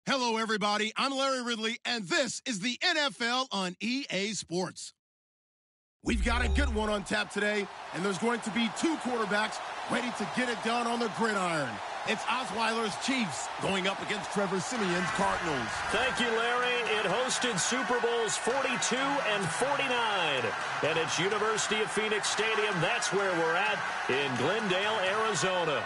Hello, everybody. I'm Larry Ridley, and this is the NFL on EA Sports. We've got a good one on tap today, and there's going to be two quarterbacks ready to get it done on the gridiron. It's Osweiler's Chiefs going up against Trevor Simeon's Cardinals. Thank you, Larry. It hosted Super Bowls 42 and 49. And it's University of Phoenix Stadium. That's where we're at in Glendale, Arizona.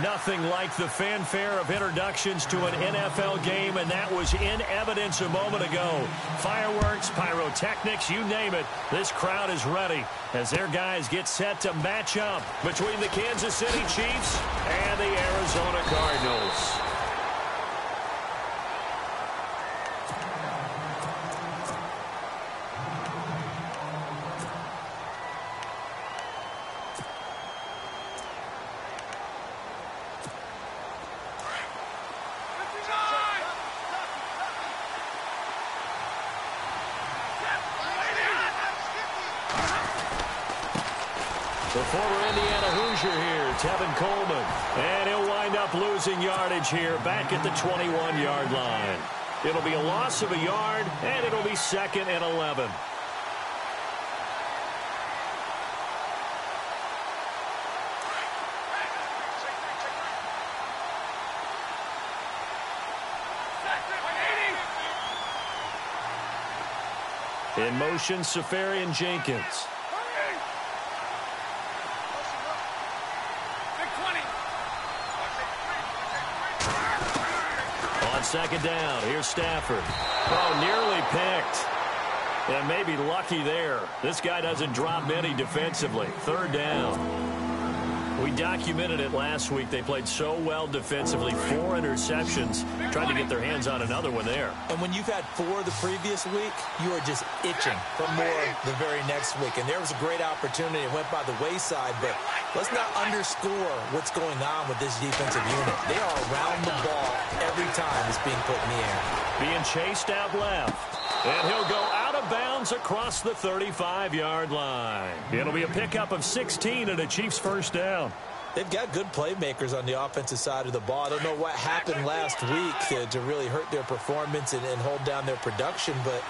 Nothing like the fanfare of introductions to an NFL game, and that was in evidence a moment ago. Fireworks, pyrotechnics, you name it. This crowd is ready as their guys get set to match up between the Kansas City Chiefs and the Arizona Cardinals. The former Indiana Hoosier here, Tevin Coleman. And he'll wind up losing yardage here back at the 21-yard line. It'll be a loss of a yard, and it'll be 2nd and 11. In motion, Safarian Jenkins. On second down, here's Stafford. Oh, nearly picked. And maybe lucky there. This guy doesn't drop many defensively. 3rd down. We documented it last week. They played so well defensively. 4 interceptions. Tried to get their hands on another one there. And when you've had 4 the previous week, you are just itching for more the very next week. And there was a great opportunity. It went by the wayside, but let's not underscore what's going on with this defensive unit. They are around the ball every time it's being put in the air. Being chased out left. And he'll go out of bounds across the 35-yard line. It'll be a pickup of 16 and a Chiefs first down. They've got good playmakers on the offensive side of the ball. I don't know what happened last week to really hurt their performance and hold down their production, but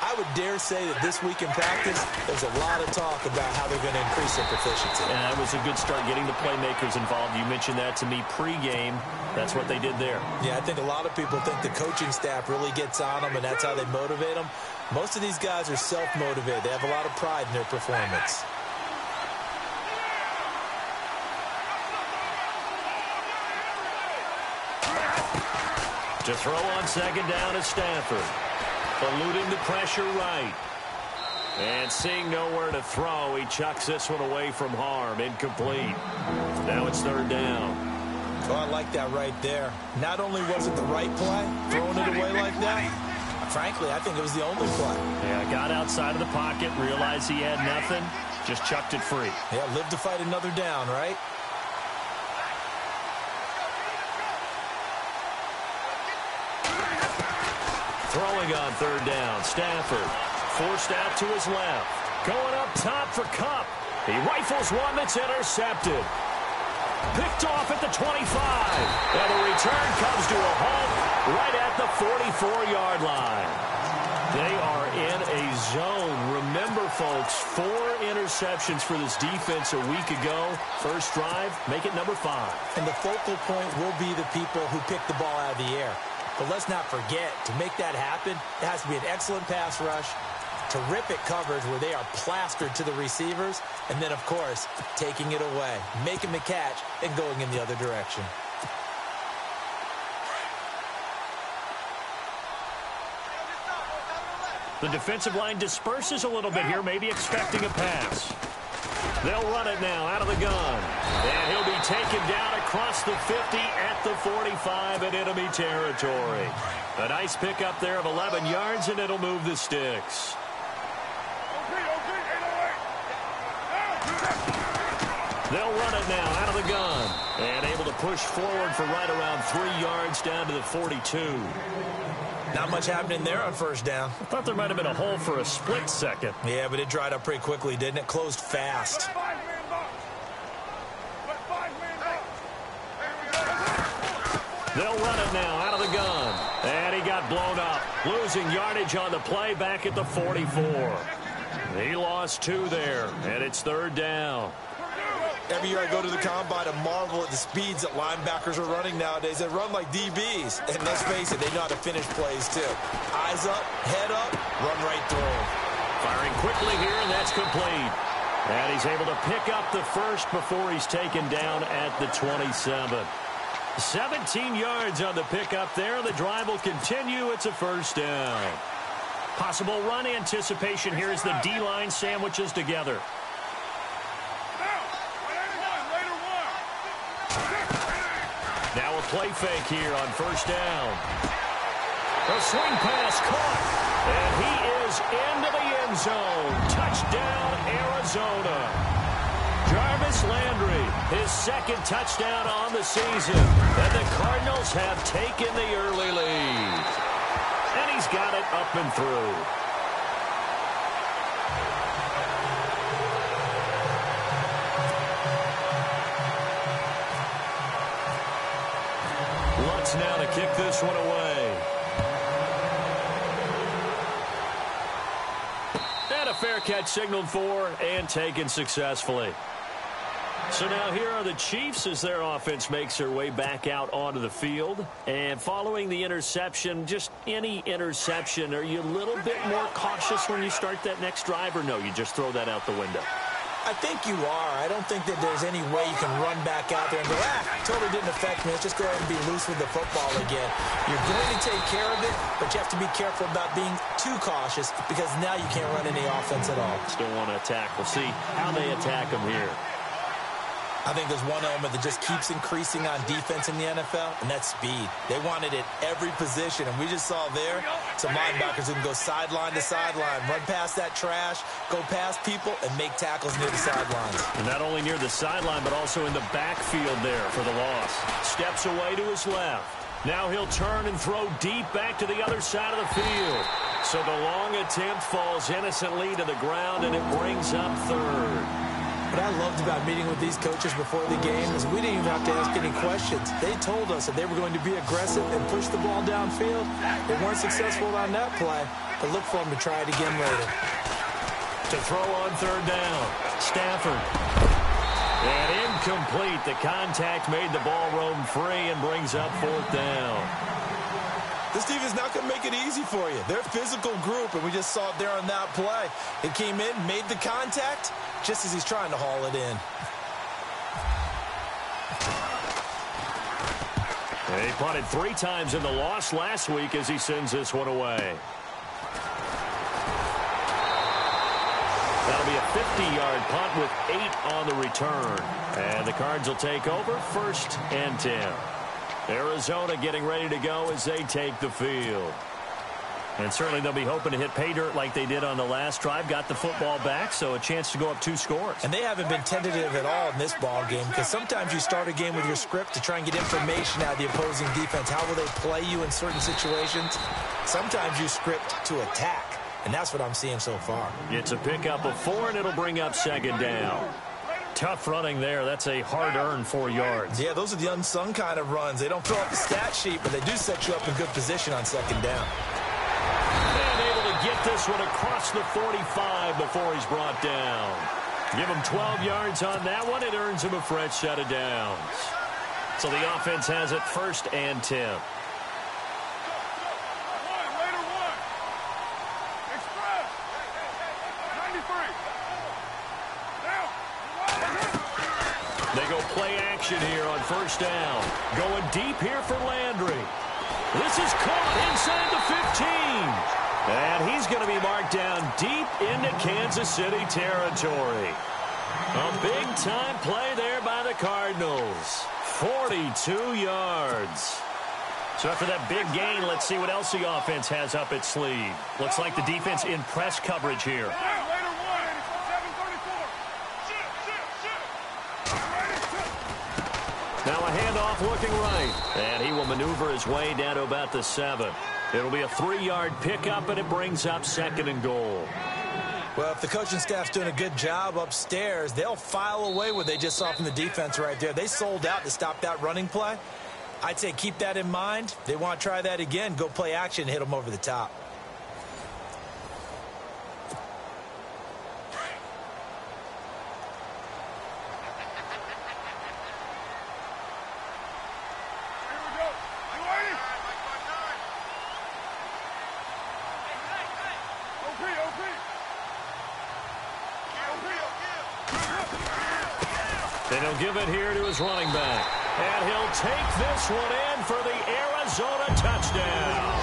I would dare say that this week in practice, there's a lot of talk about how they're going to increase their proficiency. And that was a good start, getting the playmakers involved. You mentioned that to me pregame. That's what they did there. Yeah, I think a lot of people think the coaching staff really gets on them, and that's how they motivate them. Most of these guys are self-motivated. They have a lot of pride in their performance. To throw on second down is Stafford. Eluding the pressure right. And seeing nowhere to throw, he chucks this one away from harm. Incomplete. Now it's 3rd down. Oh, I like that right there. Not only was it the right play, throwing it away like that, frankly, I think it was the only play. Yeah, got outside of the pocket, realized he had nothing, just chucked it free. Yeah, live to fight another down, right? Throwing on 3rd down, Stafford. Forced out to his left. Going up top for Kupp. He rifles one that's intercepted. Picked off at the 25. And the return comes to a halt right at the 44-yard line. They are in a zone. Remember, folks, 4 interceptions for this defense a week ago. First drive, make it number 5. And the focal point will be the people who pick the ball out of the air. But let's not forget, to make that happen, it has to be an excellent pass rush, terrific coverage where they are plastered to the receivers, and then, of course, taking it away, making the catch, and going in the other direction. The defensive line disperses a little bit here, maybe expecting a pass. They'll run it now out of the gun. And he'll be taken down across the 50 at the 45 in enemy territory. A nice pickup there of 11 yards, and it'll move the sticks. They'll run it now out of the gun. And able to push forward for right around 3 yards down to the 42. Not much happening there on first down. I thought there might have been a hole for a split second. Yeah, but it dried up pretty quickly, didn't it? Closed fast. They'll run it now out of the gun. And he got blown up. Losing yardage on the play back at the 44. He lost 2 there, and it's 3rd down. Every year I go to the combine and marvel at the speeds that linebackers are running nowadays. They run like DBs. And let's face it, they know how to finish plays too. Eyes up, head up, run right through them. Firing quickly here, and that's complete. And he's able to pick up the first before he's taken down at the 27. 17 yards on the pickup there. The drive will continue. It's a 1st down. Possible run anticipation here as the D-line sandwiches together. Now a play fake here on 1st down. A swing pass caught. And he is into the end zone. Touchdown, Arizona. Jarvis Landry, his 2nd touchdown on the season. And the Cardinals have taken the early lead. And he's got it up and through. Lutz now to kick this one away. And a fair catch signaled for and taken successfully. So now here are the Chiefs as their offense makes their way back out onto the field. And following the interception, just any interception, are you a little bit more cautious when you start that next drive, or no, you just throw that out the window? I think you are. I don't think that there's any way you can run back out there and go, totally didn't affect me. Let's just go ahead and be loose with the football again. You're going to take care of it, but you have to be careful about being too cautious because now you can't run any offense at all. Still want to attack. We'll see how they attack them here. I think there's one element that just keeps increasing on defense in the NFL, and that's speed. They want it at every position, and we just saw there some linebackers who can go sideline to sideline, run past that trash, go past people, and make tackles near the sidelines. And not only near the sideline, but also in the backfield there for the loss. Steps away to his left. Now he'll turn and throw deep back to the other side of the field. So the long attempt falls innocently to the ground, and it brings up 3rd. What I loved about meeting with these coaches before the game is we didn't even have to ask any questions. They told us that they were going to be aggressive and push the ball downfield. They weren't successful on that play, but look for them to try it again later. To throw on 3rd down, Stafford. And incomplete. The contact made the ball roam free and brings up 4th down. This team is not going to make it easy for you. They're a physical group, and we just saw it there on that play. It came in, made the contact, just as he's trying to haul it in. He punted 3 times in the loss last week as he sends this one away. That'll be a 50-yard punt with 8 on the return. And the Cards will take over 1st and 10. Arizona getting ready to go as they take the field. And certainly they'll be hoping to hit pay dirt like they did on the last drive. Got the football back, so a chance to go up 2 scores. And they haven't been tentative at all in this ball game because sometimes you start a game with your script to try and get information out of the opposing defense. How will they play you in certain situations? Sometimes you script to attack, and that's what I'm seeing so far. It's a pickup of 4, and it'll bring up 2nd down. Tough running there. That's a hard-earned 4 yards. Yeah, those are the unsung kind of runs. They don't fill up the stat sheet, but they do set you up in good position on 2nd down. And able to get this one across the 45 before he's brought down. Give him 12 yards on that one. It earns him a fresh set of downs. So the offense has it 1st and 10. They go play action here on 1st down. Going deep here for Landry. This is caught inside the 15. And he's going to be marked down deep into Kansas City territory. A big-time play there by the Cardinals. 42 yards. So after that big gain, let's see what else the offense has up its sleeve. Looks like the defense in press coverage here. Now a handoff looking right. And he will maneuver his way down to about the 7. It'll be a 3-yard pickup, and it brings up 2nd and goal. Well, if the coaching staff's doing a good job upstairs, they'll file away what they just saw from the defense right there. They sold out to stop that running play. I'd say keep that in mind. They want to try that again. Go play action, hit them over the top. And he'll give it here to his running back. And he'll take this one in for the Arizona touchdown.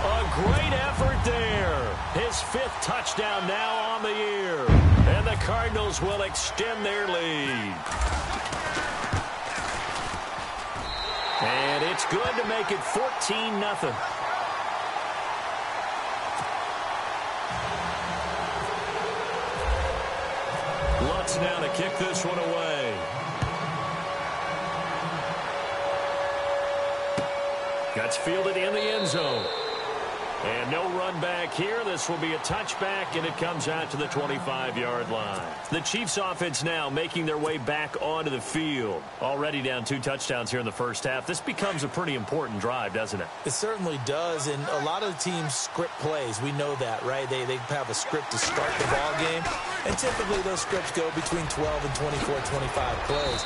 A great effort there. His 5th touchdown now on the year. And the Cardinals will extend their lead. And it's good to make it 14-0. Lutz now to kick this one away. Gets fielded in the end zone. And no run back here. This will be a touchback, and it comes out to the 25-yard line. The Chiefs offense now making their way back onto the field. Already down 2 touchdowns here in the first half. This becomes a pretty important drive, doesn't it? It certainly does, and a lot of the teams script plays. We know that, right? They have a script to start the ball game, and typically those scripts go between 12 and 24, 25 plays.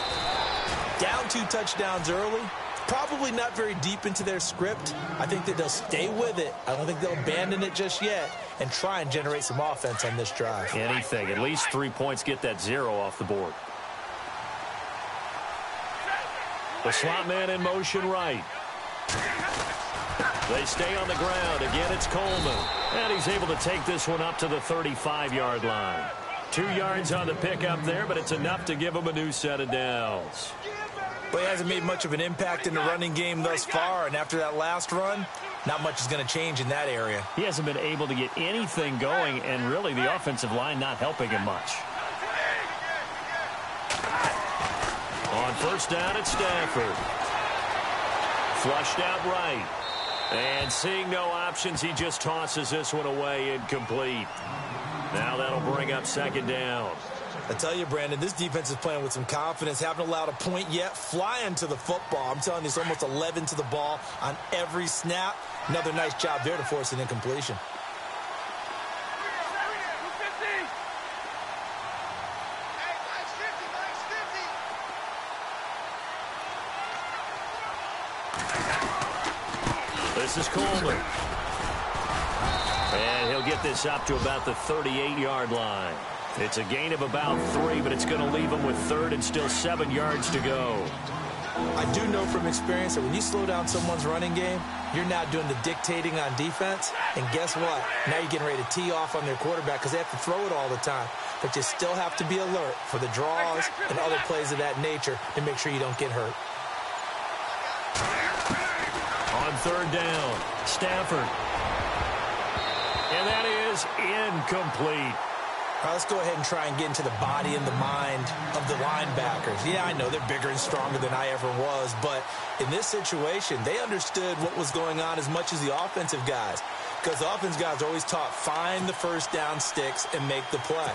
Down 2 touchdowns early. Probably not very deep into their script. I think that they'll stay with it. I don't think they'll abandon it just yet and try and generate some offense on this drive. Anything. At least 3 points, get that 0 off the board. The slot man in motion right. They stay on the ground. Again, it's Coleman. And he's able to take this one up to the 35-yard line. 2 yards on the pickup there, but it's enough to give him a new set of downs. But he hasn't made much of an impact in the running game thus far, and after that last run, not much is going to change in that area. He hasn't been able to get anything going, and really the offensive line not helping him much. On first down, it's Stafford. Flushed out right. And seeing no options, he just tosses this one away, incomplete. Now that'll bring up 2nd down. I tell you, Brandon, this defense is playing with some confidence. Haven't allowed a point yet. Flying to the football. I'm telling you, it's almost 11 to the ball on every snap. Another nice job there to force an incompletion. This is Coleman. And he'll get this up to about the 38-yard line. It's a gain of about 3, but it's going to leave him with 3rd and still 7 yards to go. I do know from experience that when you slow down someone's running game, you're now doing the dictating on defense. And guess what? Now you're getting ready to tee off on their quarterback because they have to throw it all the time. But you still have to be alert for the draws and other plays of that nature to make sure you don't get hurt. On 3rd down, Stafford. And that is incomplete. All right, let's go ahead and try and get into the body and the mind of the linebackers. Yeah, I know they're bigger and stronger than I ever was, but in this situation, they understood what was going on as much as the offensive guys, because the offensive guys are always taught, find the first down sticks and make the play.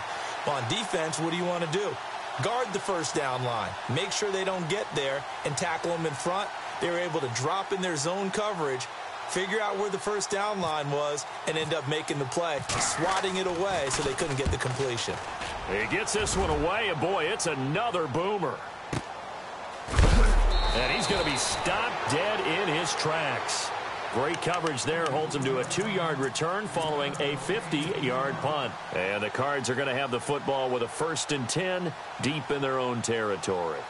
Well, on defense, what do you want to do? Guard the first down line. Make sure they don't get there and tackle them in front. They were able to drop in their zone coverage, figure out where the first down line was, and end up making the play, swatting it away so they couldn't get the completion. He gets this one away, and boy, it's another boomer. And he's going to be stopped dead in his tracks. Great coverage there, holds him to a 2-yard return following a 50-yard punt. And the Cards are going to have the football with a 1st and 10 deep in their own territory.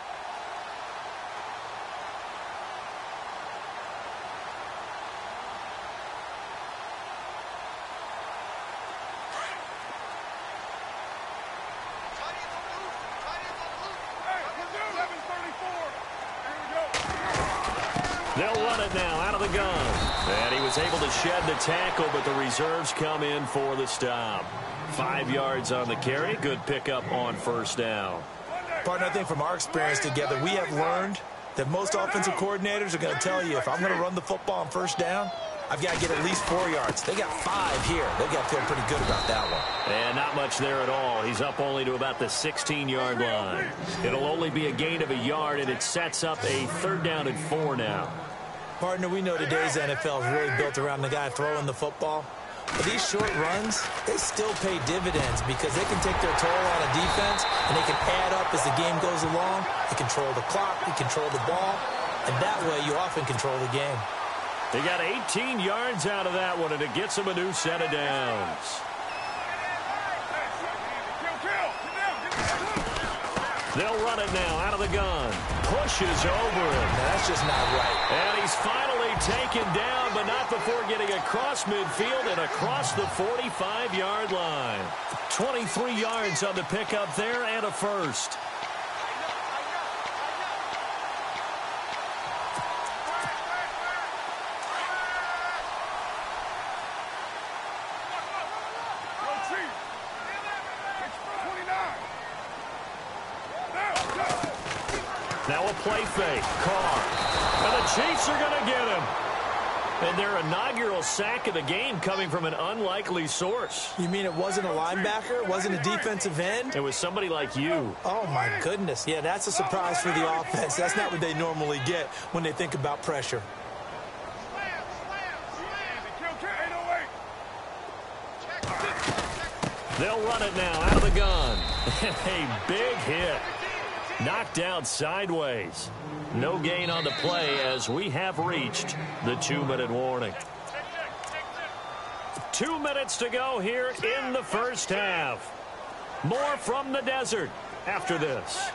They'll run it now out of the gun. And he was able to shed the tackle, but the reserves come in for the stop. 5 yards on the carry. Good pickup on first down. Partner, I think from our experience together, we have learned that most offensive coordinators are going to tell you, if I'm going to run the football on first down, I've got to get at least 4 yards. They got 5 here. They've got to feel pretty good about that one. And not much there at all. He's up only to about the 16-yard line. It'll only be a gain of a yard, and it sets up a 3rd down and 4 now. Partner, we know today's NFL is really built around the guy throwing the football. But these short runs, they still pay dividends because they can take their toll on a defense, and they can add up as the game goes along. They control the clock, they control the ball, and that way you often control the game. They got 18 yards out of that one, and it gets them a new set of downs. They'll run it now out of the gun. Pushes over him. Now, that's just not right. And he's finally taken down, but not before getting across midfield and across the 45-yard line. 23 yards on the pickup there and a first. Now a play fake. Carr. And the Chiefs are going to get him. And their inaugural sack of the game coming from an unlikely source. You mean it wasn't a linebacker? It wasn't a defensive end? It was somebody like you. Oh, my goodness. Yeah, that's a surprise for the offense. That's not what they normally get when they think about pressure. They'll run it now out of the gun. A big hit. Knocked down sideways. No gain on the play as we have reached the 2-minute warning. 2 minutes to go here in the first half. More from the desert after this.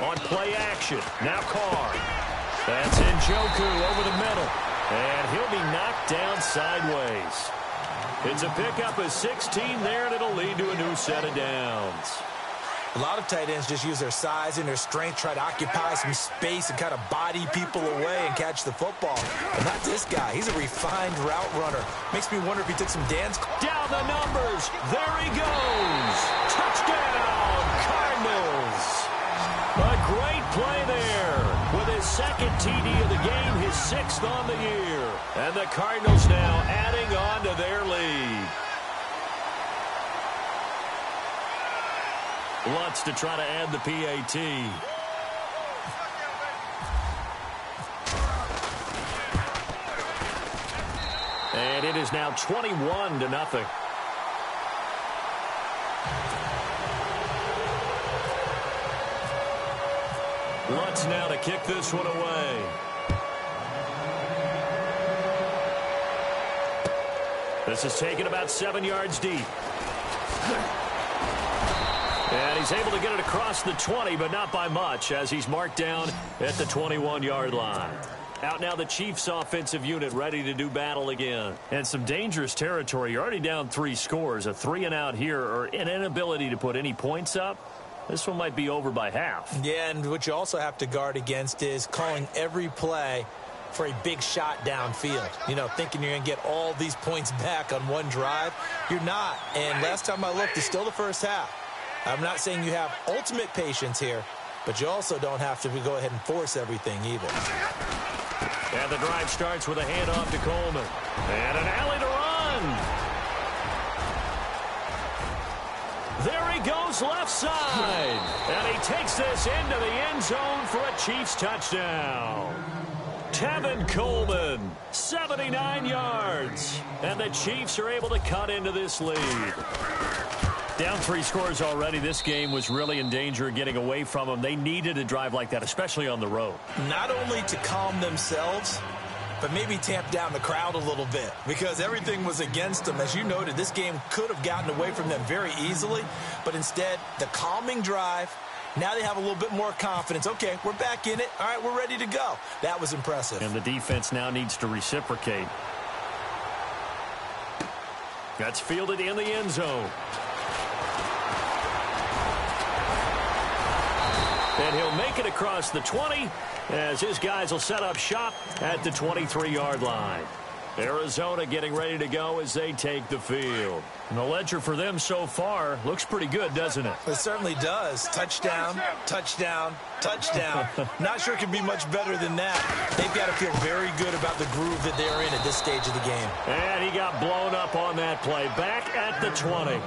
On play action, now Carr. That's Njoku over the middle. And he'll be knocked down sideways. It's a pickup of 16 there, and it'll lead to a new set of downs. A lot of tight ends just use their size and their strength, try to occupy some space and kind of body people away and catch the football. But not this guy. He's a refined route runner. Makes me wonder if he took some dance. Down the numbers. There he goes. Touchdown, Cardinals. A great play there. With his second TD of the game, his 6th on the year. And the Cardinals now adding on to their lead. Lutz to try to add the PAT. And it is now 21-0. Lutz now to kick this one away. This is taken about 7 yards deep. And he's able to get it across the 20, but not by much, as he's marked down at the 21-yard line. Out now the Chiefs offensive unit ready to do battle again. And some dangerous territory. You're already down 3 scores. A 3-and-out here or an inability to put any points up. This one might be over by half. Yeah, and what you also have to guard against is calling every play for a big shot downfield. You know, thinking you're going to get all these points back on one drive. You're not. And last time I looked, it's still the first half. I'm not saying you have ultimate patience here, but you also don't have to go ahead and force everything either. And the drive starts with a handoff to Coleman. And an alley to run. There he goes left side. And he takes this into the end zone for a Chiefs touchdown. Tevin Coleman, 79 yards. And the Chiefs are able to cut into this lead. Down 3 scores already. This game was really in danger of getting away from them. They needed a drive like that, especially on the road. Not only to calm themselves, but maybe tamp down the crowd a little bit because everything was against them. As you noted, this game could have gotten away from them very easily, but instead, the calming drive, now they have a little bit more confidence. Okay, we're back in it. All right, we're ready to go. That was impressive. And the defense now needs to reciprocate. That's fielded in the end zone. take it across the 20 as his guys will set up shop at the 23-yard line. Arizona getting ready to go as they take the field. And the ledger for them so far looks pretty good, doesn't it? It certainly does. Touchdown, touchdown, touchdown. Not sure it can be much better than that. They've got to feel very good about the groove that they're in at this stage of the game. And he got blown up on that play. Back at the 20.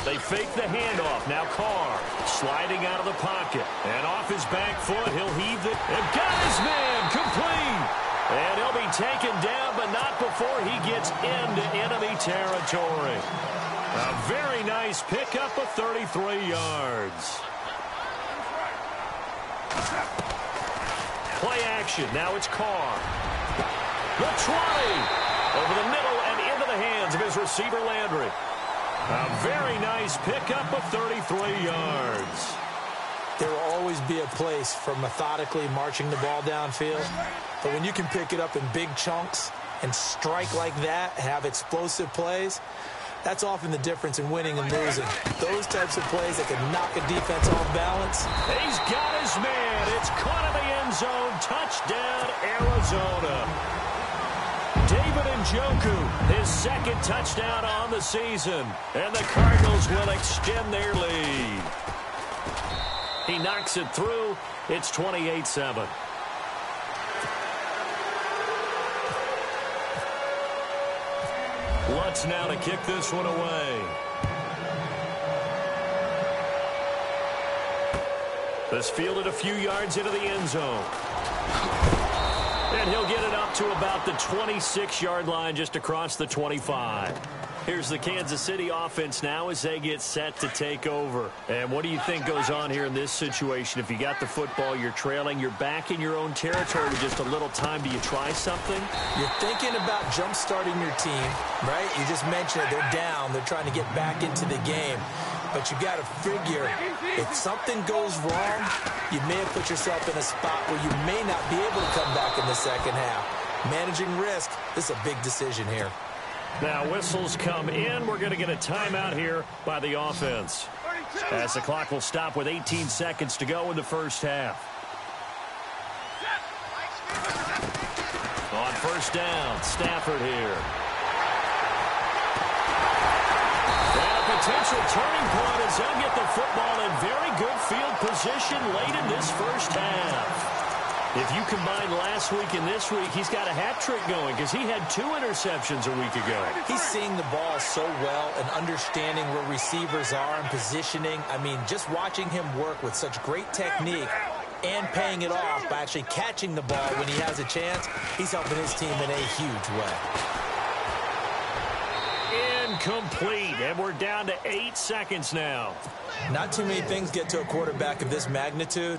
They fake the handoff. Now Carr sliding out of the pocket. And off his back foot, he'll heave it. And got his man complete. And he'll be taken down, but not before he gets into enemy territory. A very nice pickup of 33 yards. Play action. Now it's Carr. The 20. Over the middle and into the hands of his receiver, Landry. A very nice pickup of 33 yards. There will always be a place for methodically marching the ball downfield. But when you can pick it up in big chunks and strike like that, have explosive plays, that's often the difference in winning and losing. Those types of plays that can knock a defense off balance. He's got his man. It's caught in the end zone. Touchdown, Arizona. David Njoku, his second touchdown on the season. And the Cardinals will extend their lead. He knocks it through. It's 28-7. Lutz now to kick this one away. This fielded a few yards into the end zone. And he'll get it up to about the 26-yard line, just across the 25. Here's the Kansas City offense now as they get set to take over. And what do you think goes on here in this situation? If you got the football, you're trailing, you're back in your own territory with just a little time. Do you try something? You're thinking about jump-starting your team, right? You just mentioned it. They're down. They're trying to get back into the game. But you got to figure, if something goes wrong, you may have put yourself in a spot where you may not be able to come back in the second half. Managing risk, this is a big decision here. Now whistles come in. We're going to get a timeout here by the offense, as the clock will stop with 18 seconds to go in the first half. On first down, Stafford here. And a potential turning point as they'll get the football in very good field position late in this first half. If you combine last week and this week, he's got a hat trick going because he had 2 interceptions a week ago. He's seeing the ball so well and understanding where receivers are and positioning. I mean, just watching him work with such great technique and paying it off by actually catching the ball when he has a chance, he's helping his team in a huge way. Incomplete, and we're down to 8 seconds now. Not too many things get to a quarterback of this magnitude,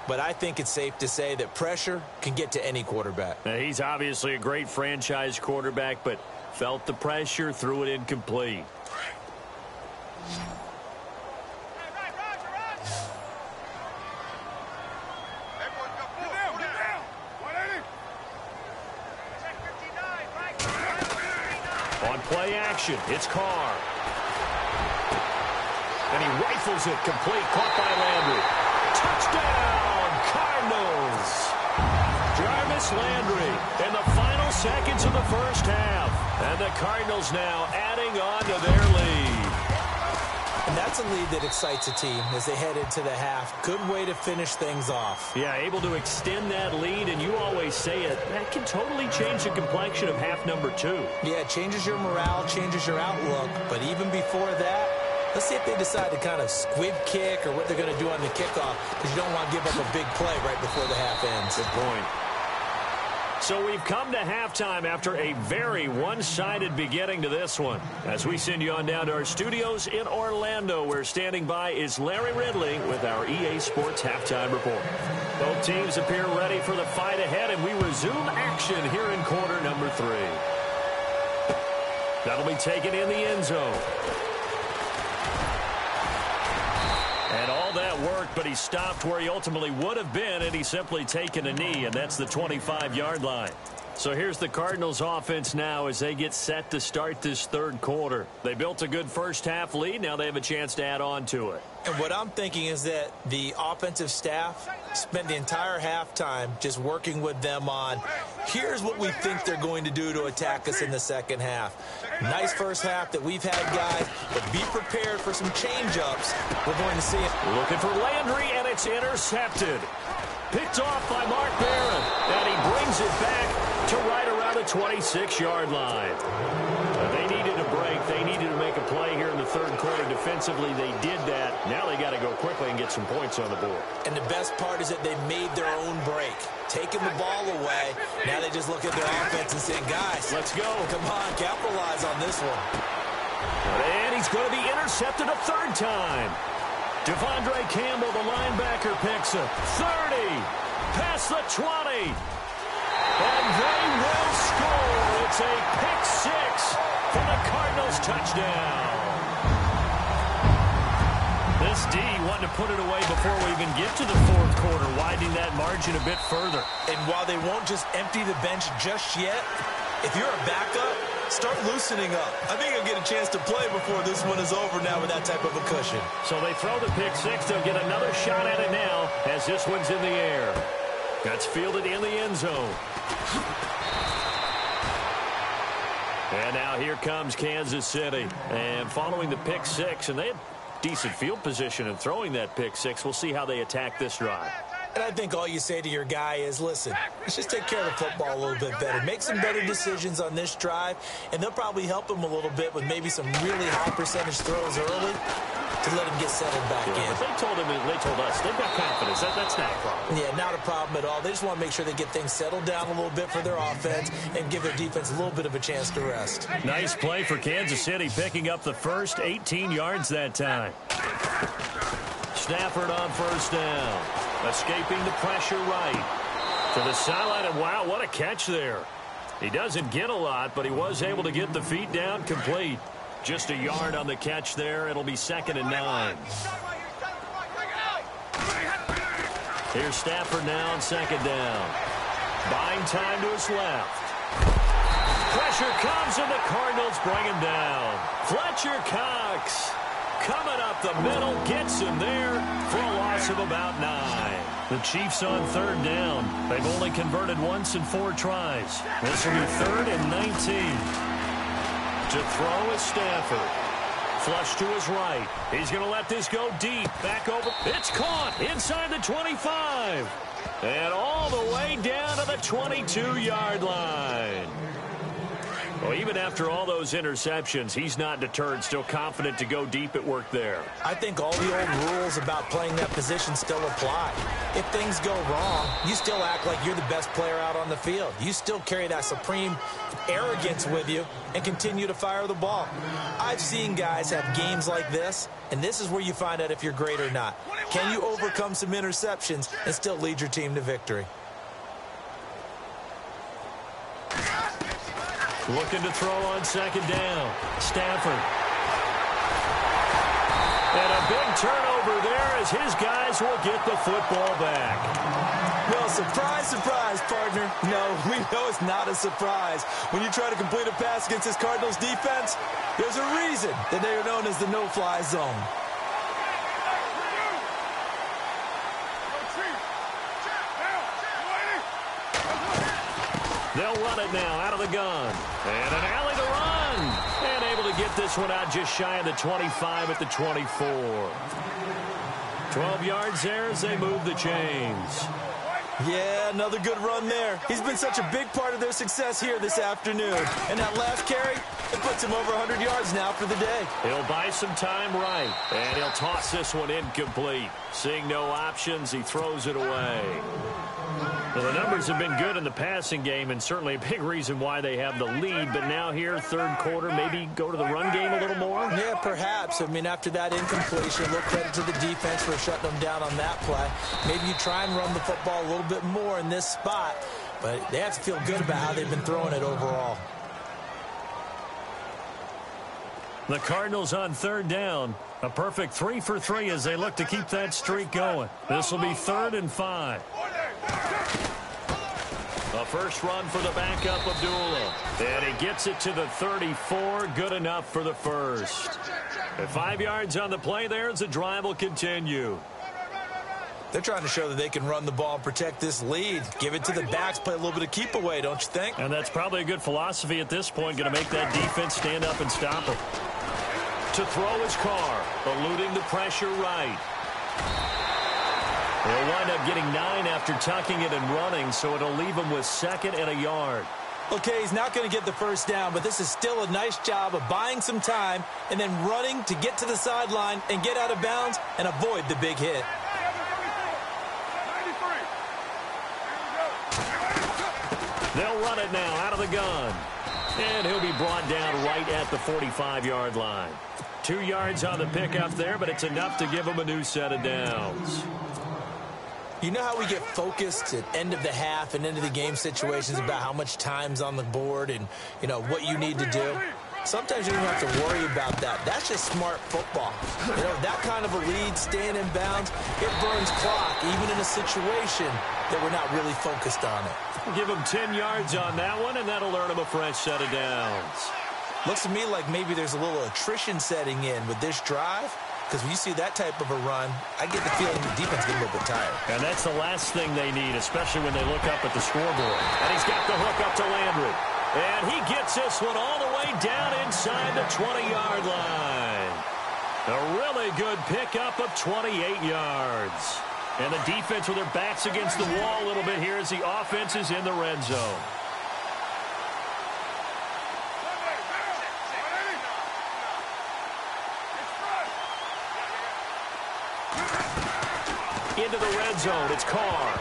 but I think it's safe to say that pressure can get to any quarterback. Now, he's obviously a great franchise quarterback, but felt the pressure, threw it incomplete. On play action, it's Carr. And he rifles it complete, caught by Landry. Touchdown, Cardinals! Jarvis Landry in the final seconds of the first half. And the Cardinals now adding on to their lead. And that's a lead that excites a team as they head into the half. Good way to finish things off. Yeah, able to extend that lead, and you always say it, that can totally change the complexion of half number 2. Yeah, it changes your morale, changes your outlook. But even before that, let's see if they decide to kind of squib kick or what they're going to do on the kickoff, because you don't want to give up a big play right before the half ends. Good point. So we've come to halftime after a very one-sided beginning to this one. As we send you on down to our studios in Orlando, where standing by is Larry Ridley with our EA Sports Halftime Report. Both teams appear ready for the fight ahead, and we resume action here in quarter number 3. That'll be taken in the end zone. And all that worked, but he stopped where he ultimately would have been, and he's simply taken a knee, and that's the 25-yard line. So here's the Cardinals offense now as they get set to start this third quarter. They built a good first half lead. Now they have a chance to add on to it. And what I'm thinking is that the offensive staff spent the entire halftime just working with them on, here's what we think they're going to do to attack us in the second half. Nice first half that we've had, guys, but be prepared for some change-ups. We're going to see it. Looking for Landry, and it's intercepted. Picked off by Mark Barron, and he brings it back to right around the 26-yard line. They needed a break. They needed to make a play here in the third quarter. Defensively, they did that. Now they got to go quickly and get some points on the board. And the best part is that they made their own break, taking the ball away. Now they just look at their offense and say, guys, let's go. Come on, capitalize on this one. And he's going to be intercepted a third time. Devondre Campbell, the linebacker, picks it. 30, past the 20. And they will score. It's a pick six for the Cardinals touchdown. This D wanting to put it away before we even get to the fourth quarter, widening that margin a bit further. And while they won't just empty the bench just yet, if you're a backup, start loosening up. I think you'll get a chance to play before this one is over now with that type of a cushion. So they throw the pick six. They'll get another shot at it now as this one's in the air. That's fielded in the end zone. And now here comes Kansas City. And following the pick six, and they had decent field position in throwing that pick six. We'll see how they attack this drive. And I think all you say to your guy is, listen, let's just take care of the football a little bit better. Make some better decisions on this drive, and they'll probably help him a little bit with maybe some really high percentage throws early to let him get settled back in. They told us, they've got confidence. That's not a problem. Yeah, not a problem at all. They just want to make sure they get things settled down a little bit for their offense and give their defense a little bit of a chance to rest. Nice play for Kansas City, picking up the first 18 yards that time. Stafford on first down. Escaping the pressure right to the sideline, and wow, what a catch there. He doesn't get a lot, but he was able to get the feet down complete. Just a yard on the catch there. It'll be 2nd and 9. Here's Stafford now on 2nd down. Buying time to his left. Pressure comes, and the Cardinals bring him down. Fletcher Cox coming up the middle, gets him there for a loss of about 9. The Chiefs on 3rd down. They've only converted once in 4 tries. This will be 3rd and 19. To throw is Stafford. Flush to his right. He's going to let this go deep. Back over. It's caught inside the 25. And all the way down to the 22-yard line. Well, even after all those interceptions, he's not deterred, still confident to go deep at work there. I think all the old rules about playing that position still apply. If things go wrong, you still act like you're the best player out on the field. You still carry that supreme arrogance with you and continue to fire the ball. I've seen guys have games like this, and this is where you find out if you're great or not. Can you overcome some interceptions and still lead your team to victory? Looking to throw on 2nd down. Stafford. And a big turnover there as his guys will get the football back. Well, surprise, surprise, partner. No, we know it's not a surprise. When you try to complete a pass against this Cardinals defense, there's a reason that they are known as the no-fly zone. They'll run it now out of the gun. And an alley to run. And able to get this one out just shy of the 25 at the 24. 12 yards there as they move the chains. Yeah, another good run there. He's been such a big part of their success here this afternoon. And that last carry, it puts him over 100 yards now for the day. He'll buy some time right. And he'll toss this one incomplete. Seeing no options, he throws it away. Well, the numbers have been good in the passing game, and certainly a big reason why they have the lead. But now here, 3rd quarter, maybe go to the run game a little more? Yeah, perhaps. I mean, after that incompletion, a little credit to the defense for shutting them down on that play. Maybe you try and run the football a little bit more in this spot, but they have to feel good about how they've been throwing it overall. The Cardinals on 3rd down. A perfect 3 for 3 as they look to keep that streak going. This will be 3rd and 5. A first run for the backup, Abdullah. And he gets it to the 34. Good enough for the first. At 5 yards on the play there as the drive will continue. They're trying to show that they can run the ball and protect this lead. Give it to the backs, play a little bit of keep away, don't you think? And that's probably a good philosophy at this point. Going to make that defense stand up and stop him. To throw his car, eluding the pressure right. He'll wind up getting 9 after tucking it and running, so it'll leave him with 2nd and a yard. Okay, he's not going to get the first down, but this is still a nice job of buying some time and then running to get to the sideline and get out of bounds and avoid the big hit. They'll run it now out of the gun. And he'll be brought down right at the 45-yard line. 2 yards on the pickup there, but it's enough to give him a new set of downs. You know how we get focused at end of the half and end of the game situations about how much time's on the board and, you know, what you need to do? Sometimes you don't have to worry about that. That's just smart football. You know, that kind of a lead, staying in bounds, it burns clock, even in a situation that we're not really focused on it. Give him 10 yards on that one, and that'll earn him a fresh set of downs. Looks to me like maybe there's a little attrition setting in with this drive. Because when you see that type of a run, I get the feeling the defense gets a little bit tired. And that's the last thing they need, especially when they look up at the scoreboard. And he's got the hook up to Landry. And he gets this one all the way down inside the 20-yard line. A really good pickup of 28 yards. And the defense with their backs against the wall a little bit here as the offense is in the red zone. Into the red zone, it's Carr.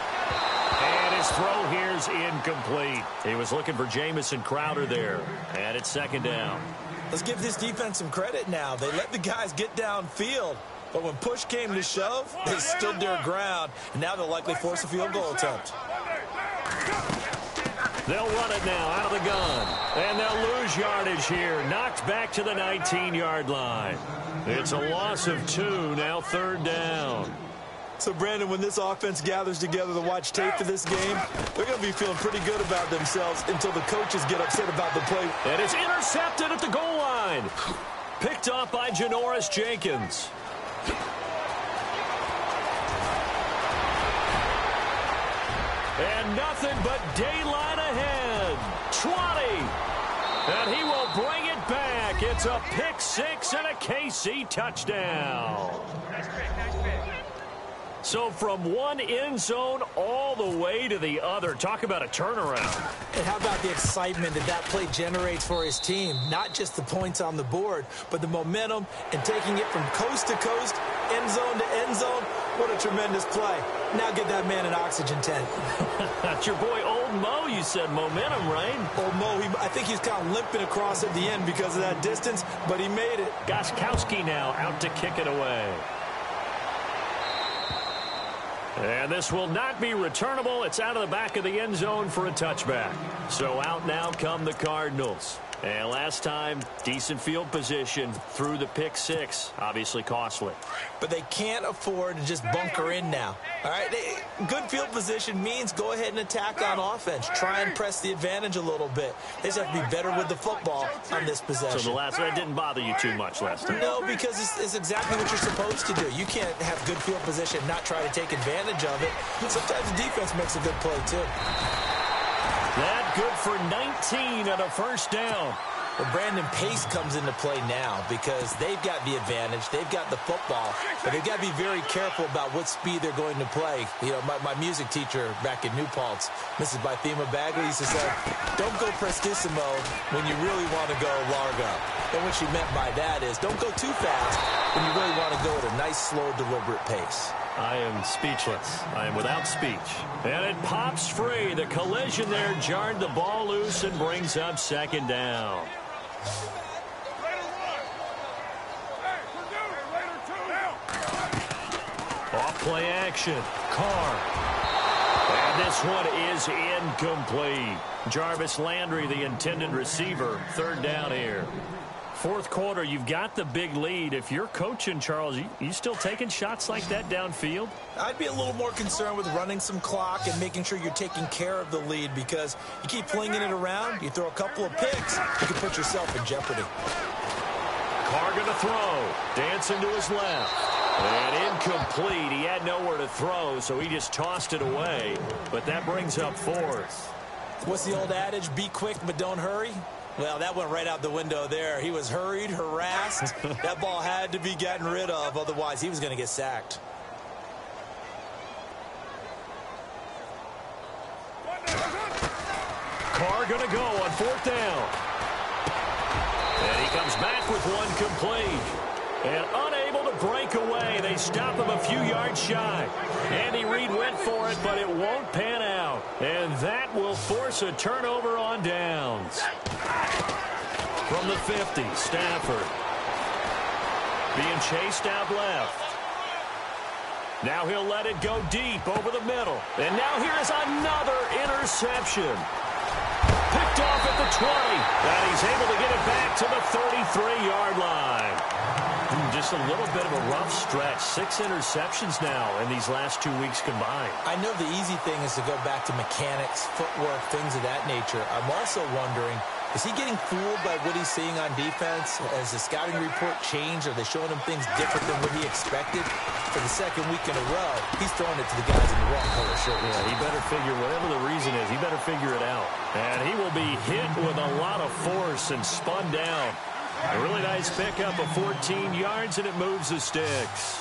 And his throw here is incomplete. He was looking for Jamison Crowder there. And it's 2nd down. Let's give this defense some credit now. They let the guys get downfield. But when push came to shove, they stood their ground. And now they'll likely force a field goal attempt. They'll run it now out of the gun. And they'll lose yardage here. Knocked back to the 19-yard line. It's a loss of 2, now 3rd down. So, Brandon, when this offense gathers together to watch tape for this game, they're going to be feeling pretty good about themselves until the coaches get upset about the play. And it's intercepted at the goal line. Picked off by Janoris Jenkins. And nothing but daylight ahead. 20. And he will bring it back. It's a pick 6 and a KC touchdown. So from one end zone all the way to the other. Talk about a turnaround. And how about the excitement that that play generates for his team? Not just the points on the board, but the momentum and taking it from coast to coast, end zone to end zone. What a tremendous play. Now get that man an oxygen tank. That's your boy Old Mo, you said. Momentum, right? Old Mo, I think he's kind of limping across at the end because of that distance, but he made it. Gostkowski now out to kick it away. And this will not be returnable. It's out of the back of the end zone for a touchback. So out now come the Cardinals. And last time, decent field position through the pick 6. Obviously costly. But they can't afford to just bunker in now. All right, good field position means go ahead and attack on offense. Try and press the advantage a little bit. They just have to be better with the football on this possession. So that didn't bother you too much last time? No, because it's exactly what you're supposed to do. You can't have good field position, not try to take advantage of it. Sometimes the defense makes a good play, too. That good for 19 and a first down. Well, Brandon, pace comes into play now because they've got the advantage. They've got the football, but they've got to be very careful about what speed they're going to play. You know, my music teacher back in New Paltz, Mrs. Bythema Bagley, used to say, don't go prestissimo when you really want to go largo. And what she meant by that is don't go too fast when you really want to go at a nice, slow, deliberate pace. I am speechless. I am without speech. And it pops free. The collision there jarred the ball loose and brings up 2nd down. Off play action. Carr. And this one is incomplete. Jarvis Landry, the intended receiver. 3rd down here. Fourth quarter, you've got the big lead. If you're coaching, Charles, you still taking shots like that downfield? I'd be a little more concerned with running some clock and making sure you're taking care of the lead, because you keep flinging it around, you throw a couple of picks, you can put yourself in jeopardy. Carr going to throw. Dancing to his left. And incomplete. He had nowhere to throw, so he just tossed it away. But that brings up fourth. What's the old adage? Be quick, but don't hurry. Well, that went right out the window there. He was hurried, harassed. That ball had to be gotten rid of. Otherwise, he was going to get sacked. Carr going to go on fourth down. And he comes back with one complete. And unable to break away. They stop him a few yards shy. Andy Reid went for it, but it won't pan out. And that will force a turnover on downs. From the 50, Stafford. Being chased out left. Now he'll let it go deep over the middle. And now here's another interception. Picked off at the 20. And he's able to get it back to the 33-yard line. Just a little bit of a rough stretch. 6 interceptions now in these last 2 weeks combined. I know the easy thing is to go back to mechanics, footwork, things of that nature. I'm also wondering, is he getting fooled by what he's seeing on defense? Has the scouting report changed? Are they showing him things different than what he expected? For the second week in a row, he's throwing it to the guys in the wrong color shirt. Yeah, he better figure, whatever the reason is, he better figure it out. And he will be hit with a lot of force and spun down. A really nice pickup of 14 yards, and it moves the sticks.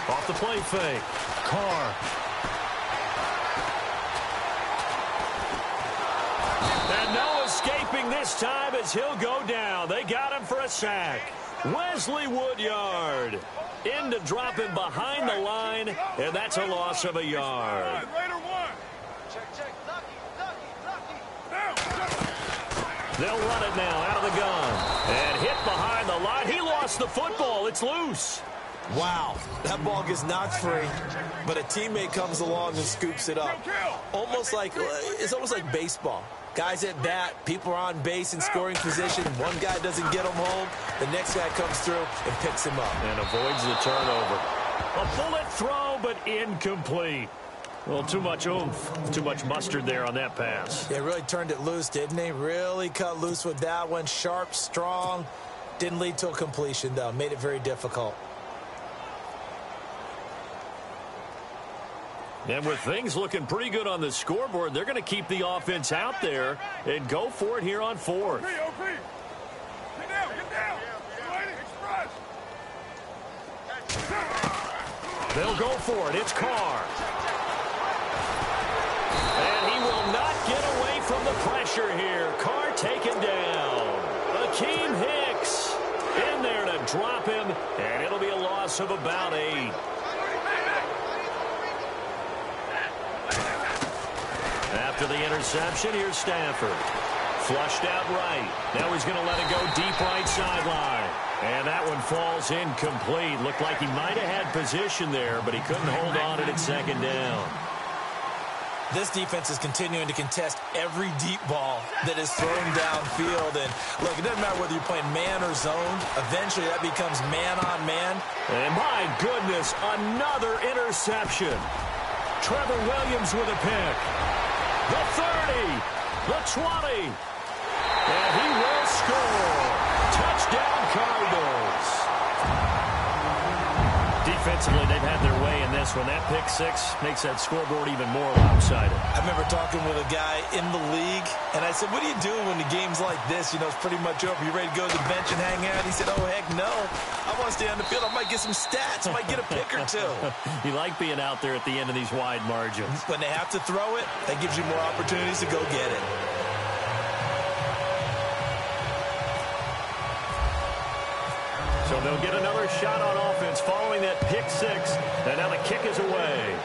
Off the play fake. Carr. And no escaping this time as he'll go down. They got him for a sack. Wesley Woodyard in to drop him behind the line, and that's a loss of a yard. They'll run it now out of the gun. And hit behind the line. He lost the football. It's loose. Wow, that ball gets knocked free, but a teammate comes along and scoops it up. It's almost like baseball. Guys at bat, people are on base in scoring position. One guy doesn't get him home. The next guy comes through and picks him up. And avoids the turnover. A bullet throw, but incomplete. Well, too much oomph, too much mustard there on that pass. They really turned it loose, didn't they? Really cut loose with that one. Sharp, strong. Didn't lead to a completion, though. Made it very difficult. And with things looking pretty good on the scoreboard, they're going to keep the offense out there and go for it here on fourth. Get down. They'll go for it. It's Carr. And he will not get away from the pressure here. Carr taken down. Akeem Hicks in there to drop him, and it'll be a loss of about 8. After the interception, here's Stafford. Flushed out right. Now he's going to let it go deep right sideline. And that one falls incomplete. Looked like he might have had position there, but he couldn't hold on to it at second down. This defense is continuing to contest every deep ball that is thrown downfield. And, look, it doesn't matter whether you're playing man or zone. Eventually, that becomes man-on-man. And, my goodness, another interception. Trevor Williams with a pick. The 30, the 20, and he will score. Touchdown, Cardinals. Defensively, they've had their way in this one. That pick six makes that scoreboard even more lopsided. I remember talking with a guy in the league, and I said, what do you do when the game's like this? You know, it's pretty much over. You ready to go to the bench and hang out? He said, oh, heck no. I want to stay on the field. I might get some stats. I might get a pick or two. You like being out there at the end of these wide margins. When they have to throw it, that gives you more opportunities to go get it. So they'll get another shot on offense following that pick six. And now the kick is away.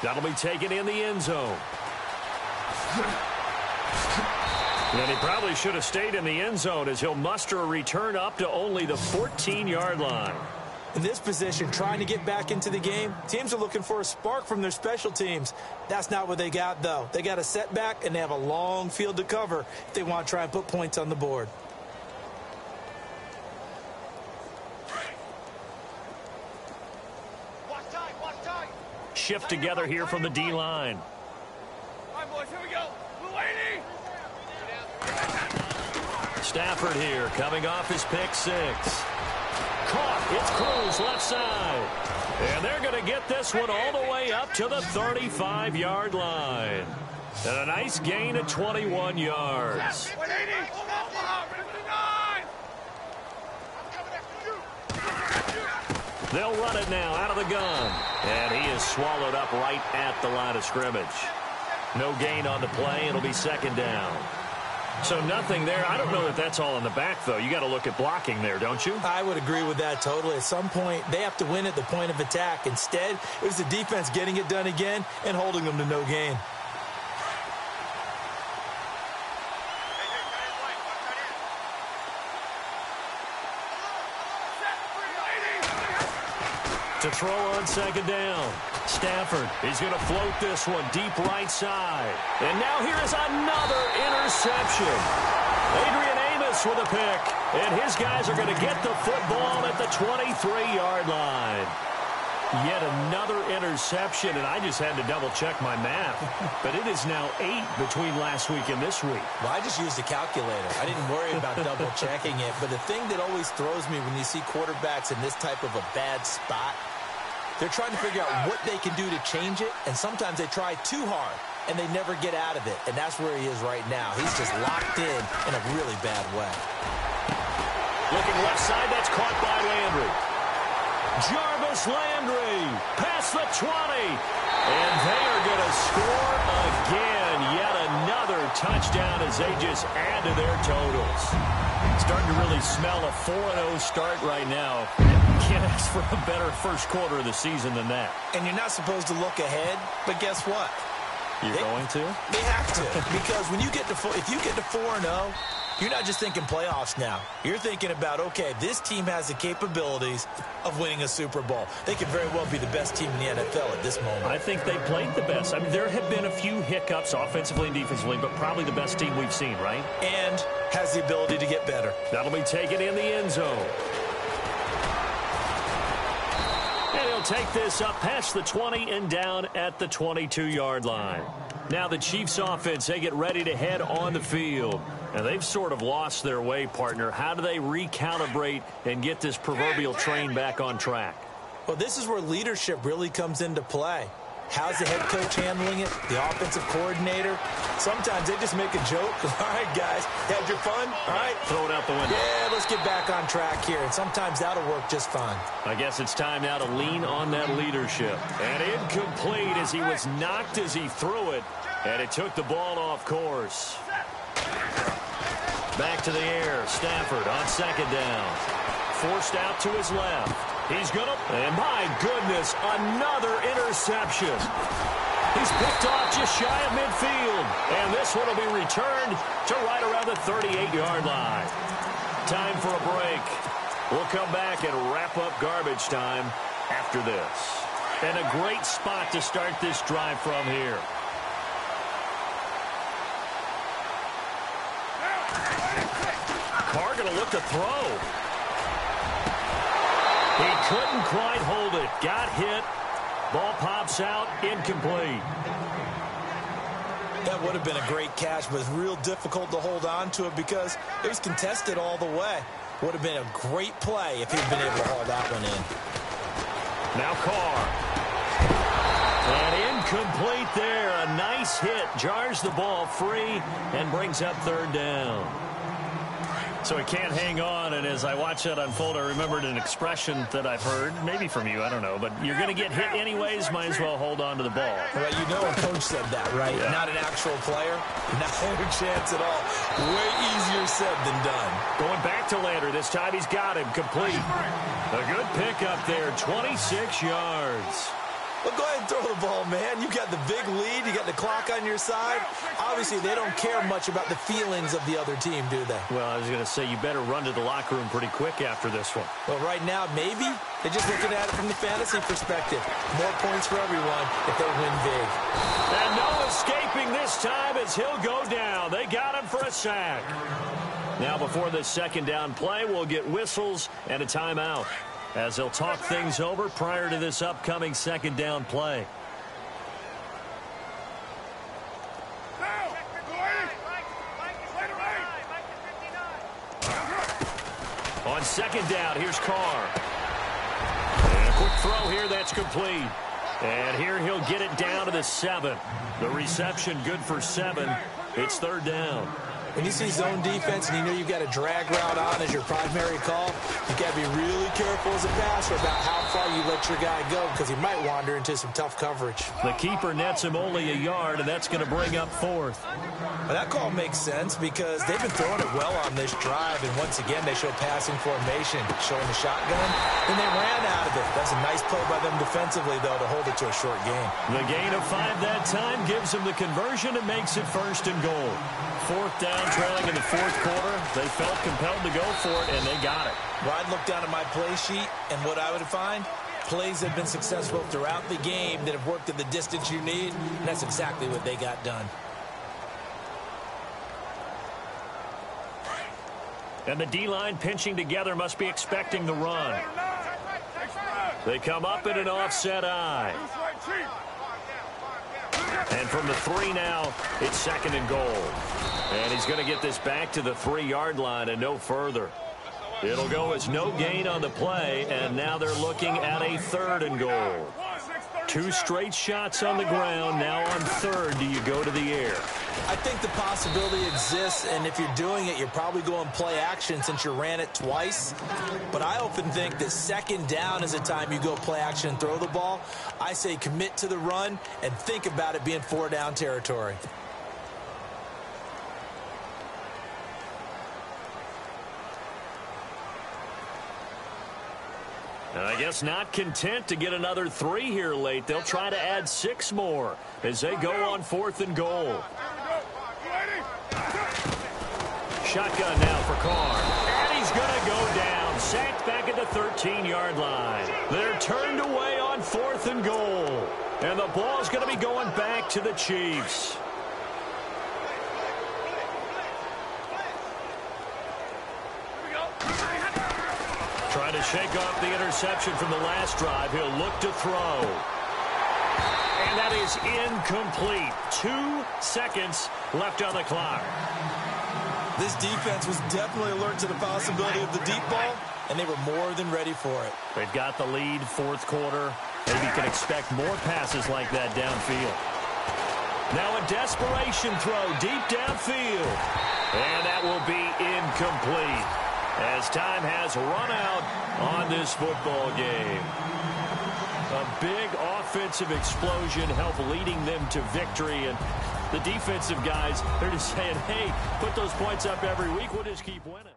That'll be taken in the end zone. And he probably should have stayed in the end zone as he'll muster a return up to only the 14-yard line. In this position, trying to get back into the game, teams are looking for a spark from their special teams. That's not what they got, though. They got a setback, and they have a long field to cover if they want to try and put points on the board. Shift together here from the D-line. All right, boys, here we go. Mulaney! Stafford here, coming off his pick six. Caught. It's Cruz left side. And they're going to get this one all the way up to the 35-yard line. And a nice gain of 21 yards. They'll run it now out of the gun. And he is swallowed up right at the line of scrimmage. No gain on the play. It'll be second down. So nothing there. I don't know if that's all in the back, though. You got to look at blocking there, don't you? I would agree with that totally. At some point, they have to win at the point of attack. Instead, it was the defense getting it done again and holding them to no gain. To throw on second down. Stafford, he's going to float this one deep right side. And now here is another interception. Adrian Amos with a pick. And his guys are going to get the football at the 23-yard line. Yet another interception, and I just had to double-check my math. But it is now 8 between last week and this week. Well, I just used a calculator. I didn't worry about double-checking it. But the thing that always throws me when you see quarterbacks in this type of a bad spot, they're trying to figure out what they can do to change it, and sometimes they try too hard, and they never get out of it. And that's where he is right now. He's just locked in a really bad way. Looking left side, that's caught by Landry. Jarvis Landry past the 20. And they are going to score again. Yet another touchdown as they just add to their totals. Starting to really smell a 4-0 start right now. Can't ask for a better first quarter of the season than that. And you're not supposed to look ahead, but guess what? You're going to? They have to. Because when you get to if you get to 4-0, you're not just thinking playoffs now. You're thinking about, okay, this team has the capabilities of winning a Super Bowl. They could very well be the best team in the NFL at this moment. I think they played the best. I mean, there have been a few hiccups offensively and defensively, but probably the best team we've seen, right? And has the ability to get better. That'll be taken in the end zone. And he'll take this up past the 20 and down at the 22-yard line. Now the Chiefs offense, they get ready to head on the field. And they've sort of lost their way, partner. How do they recalibrate and get this proverbial train back on track? Well, this is where leadership really comes into play. How's the head coach handling it? The offensive coordinator? Sometimes they just make a joke. All right, guys, had your fun? All right. Throw it out the window. Yeah, let's get back on track here. And sometimes that'll work just fine. I guess it's time now to lean on that leadership. And incomplete as he was knocked as he threw it. And it took the ball off course. Back to the air. Stafford on second down. Forced out to his left. He's going to, and my goodness, another interception. He's picked off just shy of midfield. And this one will be returned to right around the 38-yard line. Time for a break. We'll come back and wrap up garbage time after this. And a great spot to start this drive from here. Carr going to look to throw. He couldn't quite hold it. Got hit. Ball pops out. Incomplete. That would have been a great catch, but it's real difficult to hold on to it because it was contested all the way. Would have been a great play if he'd been able to haul that one in. Now Carr. And incomplete there. A nice hit. Jars the ball free and brings up third down. So he can't hang on, and as I watch that unfold, I remembered an expression that I've heard, maybe from you, I don't know, but you're going to get hit anyways, might as well hold on to the ball. Well, you know a coach said that, right? Yeah. Not an actual player. Not a chance at all. Way easier said than done. Going back to Landry. This time he's got him complete. A good pick up there, 26 yards. Well, go ahead and throw the ball, man. You got the big lead. You got the clock on your side. Obviously, they don't care much about the feelings of the other team, do they? Well, I was going to say, you better run to the locker room pretty quick after this one. Well, right now, maybe. They're just looking at it from the fantasy perspective. More points for everyone if they win big. And no escaping this time as he'll go down. They got him for a sack. Now, before this second down play, we'll get whistles and a timeout as they'll talk things over prior to this upcoming second down play. On second down, here's Carr. And a quick throw here, that's complete. And here he'll get it down to the 7. The reception good for 7. It's third down. When you see zone defense and you know you've got a drag route on as your primary call, you've got to be really careful as a passer about how far you let your guy go because he might wander into some tough coverage. The keeper nets him only a yard, and that's going to bring up fourth. Well, that call makes sense because they've been throwing it well on this drive, and once again they show passing formation, showing the shotgun, and they ran out of it. That's a nice play by them defensively, though, to hold it to a short gain. The gain of 5 that time gives them the conversion and makes it first and goal. Fourth down, trailing in the fourth quarter. They felt compelled to go for it, and they got it. Well, I'd look down at my play sheet, and what I would find, plays have been successful throughout the game that have worked at the distance you need, and that's exactly what they got done. And the D-line pinching together must be expecting the run. They come up in an offset eye. And from the 3 now, it's second and goal. And he's going to get this back to the 3-yard line and no further. It'll go as no gain on the play, and now they're looking at a third and goal. 2 straight shots on the ground. Now on third, do you go to the air? I think the possibility exists, and if you're doing it, you're probably going play action since you ran it twice. But I often think that second down is the time you go play action and throw the ball. I say commit to the run and think about it being 4-down territory. And I guess not content to get another 3 here late. They'll try to add 6 more as they go on fourth and goal. Shotgun now for Carr. And he's going to go down. Sacked back at the 13-yard line. They're turned away on fourth and goal. And the ball's going to be going back to the Chiefs. Trying to shake off the interception from the last drive. He'll look to throw. And that is incomplete. 2 seconds left on the clock. This defense was definitely alert to the possibility of the deep ball, and they were more than ready for it. They've got the lead, fourth quarter. Maybe can expect more passes like that downfield. Now a desperation throw deep downfield. And that will be incomplete as time has run out on this football game. A big offensive explosion helped leading them to victory, and the defensive guys, they're just saying, hey, put those points up every week, we'll just keep winning.